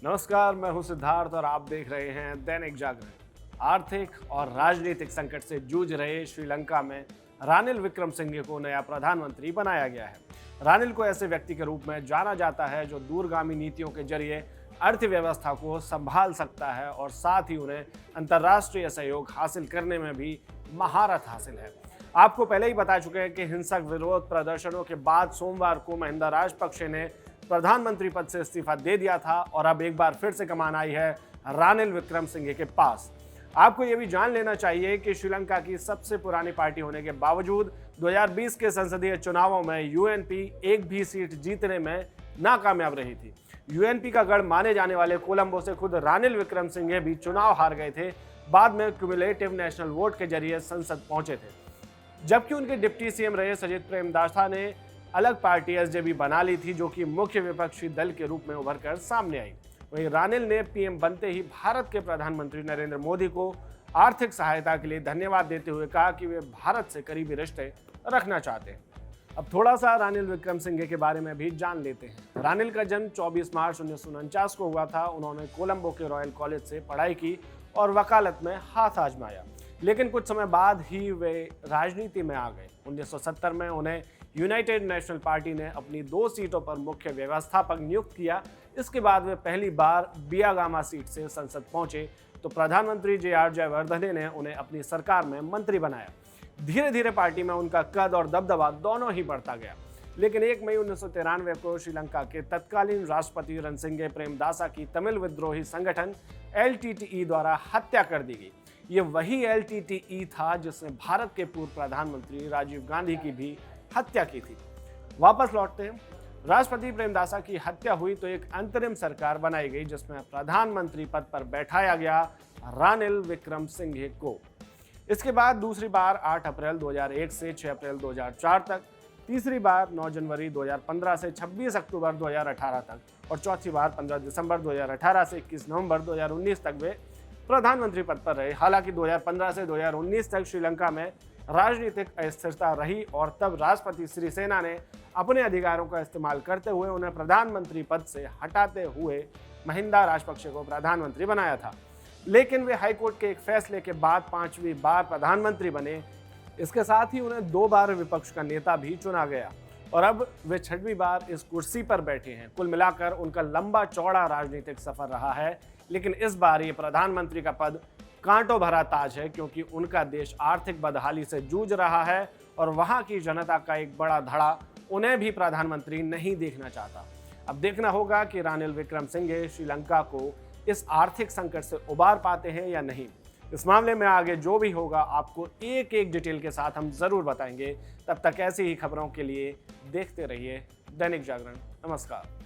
नमस्कार, मैं हूं सिद्धार्थ और आप देख रहे हैं दैनिक जागरण। आर्थिक और राजनीतिक संकट से जूझ रहे श्रीलंका में रानिल विक्रमसिंघे को नया प्रधानमंत्री बनाया गया है। रानिल को ऐसे व्यक्ति के रूप में जाना जाता है जो दूरगामी नीतियों के जरिए अर्थव्यवस्था को संभाल सकता है और साथ ही उन्हें अंतर्राष्ट्रीय सहयोग हासिल करने में भी महारत हासिल है। आपको पहले ही बता चुके हैं कि हिंसक विरोध प्रदर्शनों के बाद सोमवार को महिंदा राजपक्षे ने प्रधानमंत्री पद से इस्तीफा दे दिया था और अब एक बार फिर से कमान आई है रानिल विक्रमसिंघे के पास। आपको यह भी जान लेना चाहिए कि श्रीलंका की सबसे पुरानी पार्टी होने के बावजूद 2020 के संसदीय चुनावों में यूएनपी एक भी सीट जीतने में नाकामयाब रही थी। यूएनपी का गढ़ माने जाने वाले कोलंबो से खुद रानिल विक्रमसिंघे भी चुनाव हार गए थे। बाद में क्यूमुलेटिव नेशनल वोट के जरिए संसद पहुंचे थे, जबकि उनके डिप्टी सीएम रहे सजित प्रेमदासा ने अलग पार्टी एसजेबी बना ली थी, जो कि मुख्य विपक्षी दल के रूप में उभर कर सामने आई। वहीं रानिल ने पीएम बनते ही भारत के प्रधानमंत्री नरेंद्र मोदी को आर्थिक सहायता के लिए धन्यवाद देते हुए कहा कि वे भारत से करीबी रिश्ते रखना चाहते हैं। अब थोड़ा सा रानिल विक्रमसिंघे के बारे में भी जान लेते हैं। रानिल का जन्म 24 मार्च 1949 को हुआ था। उन्होंने कोलंबो के रॉयल कॉलेज से पढ़ाई की और वकालत में हाथ आजमाया, लेकिन कुछ समय बाद ही वे राजनीति में आ गए। 1970 में उन्हें यूनाइटेड नेशनल पार्टी ने अपनी 2 सीटों पर मुख्य व्यवस्थापक नियुक्त किया। इसके बाद वे पहली बार बियागामा सीट से संसद पहुंचे तो प्रधानमंत्री जे.आर. जयवर्धने ने उन्हें अपनी सरकार में मंत्री बनाया। धीरे धीरे पार्टी में उनका कद और दबदबा दोनों ही बढ़ता गया, लेकिन 1 मई 1993 को श्रीलंका के तत्कालीन राष्ट्रपति रणसिंघे प्रेमदासा की तमिल विद्रोही संगठन LTTE द्वारा हत्या कर दी गई। ये वही LTTE था जिसने भारत के पूर्व प्रधानमंत्री राजीव गांधी की भी हत्या की थी। वापस लौटते हैं। राष्ट्रपति प्रेमदासा की हत्या हुई तो एक अंतरिम सरकार बनाई गई जिसमें प्रधानमंत्री पद पर बैठाया गया रानिल विक्रमसिंघे को। इसके बाद दूसरी बार 8 अप्रैल 2001 से 6 अप्रैल 2004 तक, तीसरी बार 9 जनवरी 2015 से 26 अक्टूबर 2018 तक और चौथी बार 15 दिसंबर 2018 से 21 नवंबर 2019 तक वे प्रधानमंत्री पद पर रहे। हालांकि 2015 से 2019 तक श्रीलंका में राजनीतिक अस्थिरता रही और तब राष्ट्रपति सिरिसेना ने अपने अधिकारों का इस्तेमाल करते हुए उन्हें प्रधानमंत्री पद से हटाते हुए महिंदा राजपक्षे को प्रधानमंत्री बनाया था, लेकिन वे हाईकोर्ट के एक फैसले के बाद 5वीं बार प्रधानमंत्री बने। इसके साथ ही उन्हें 2 बार विपक्ष का नेता भी चुना गया और अब वे 6वीं बार इस कुर्सी पर बैठे हैं। कुल मिलाकर उनका लंबा चौड़ा राजनीतिक सफर रहा है, लेकिन इस बार ये प्रधानमंत्री का पद कांटों भरा ताज है, क्योंकि उनका देश आर्थिक बदहाली से जूझ रहा है और वहां की जनता का एक बड़ा धड़ा उन्हें भी प्रधानमंत्री नहीं देखना चाहता। अब देखना होगा कि रानिल विक्रमसिंघे श्रीलंका को इस आर्थिक संकट से उबार पाते हैं या नहीं। इस मामले में आगे जो भी होगा आपको एक एक डिटेल के साथ हम जरूर बताएंगे। तब तक ऐसी ही खबरों के लिए देखते रहिए दैनिक जागरण। नमस्कार।